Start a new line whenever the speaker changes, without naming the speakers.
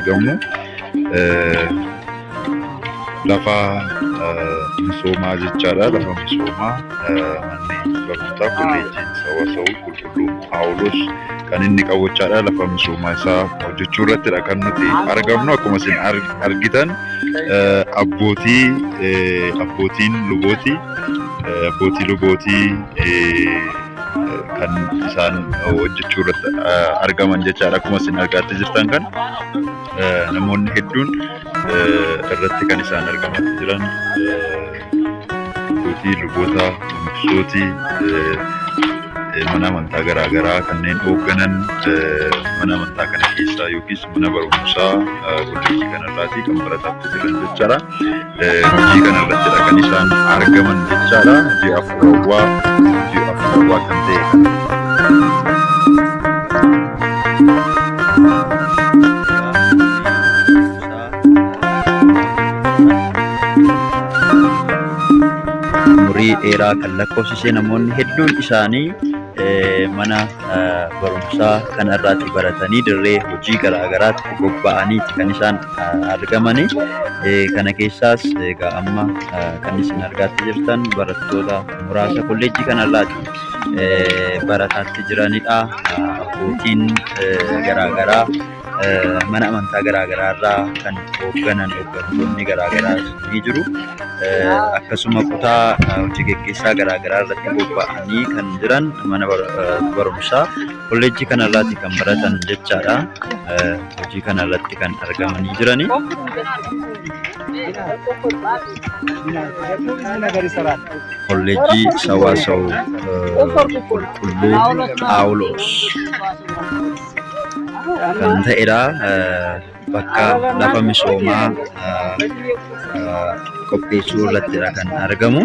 argamu. Lafa misoomaa jechaadha. Lafa misoomaa manneen barnootaa kolleejjiin Sawwasawuu Qulqulluu Phaawulos kan inni qabu jechaadha. Lafa misoomaa isaa hojjechuu irrattidha kan nuti argamnu. Akkuma isin argitan abbootiin lubootii kan isaan hojjechuu irratti argaman jechaadha. Akkuma isin argaa jirtan kan namoonni hedduun irratti kan isaan argamaa jiran abbootii luboota guddisooti mana amantaa garaagaraa kanneen hoogganan mana amantaa kana keessaa yookiis mana barumsaa kolleejjii kanarraatii kan barataatti jiran jechaadha. Hojii kanarrattidha kan isaan argaman jechaadha. Hojii afuurawaa kan ta'e umurii dheeraa kan lakkoofsise namoonni hedduun isaanii mana barumsaa kanarraatti baratanii dirree hojii garaagaraatti bobba'aniiti kan isaan argamani. Kana keessaas egaa amma kan isin argaa jirtan barattoota muraasa kolleejjii kanarraatti barataatti jiranidha. Abbootiin garaagaraa mana amantaa garaagaraa irraa kan hooggantoonni garaagaraa ni jiru. Akkasuma kutaa hojii gaggeessaa garaagaraa irratti bobba'anii kan jiran mana barumsaa kolleejjii kanarraatti kan baratan jechaadha. Hojii kanarratti kan argamanii jirani. Kolleejjii Sawwasawuu Qulqulluu Phaawulos kan ta'edha. Bakka lafa misoomaa qopheessuu irrattidha kan argamu.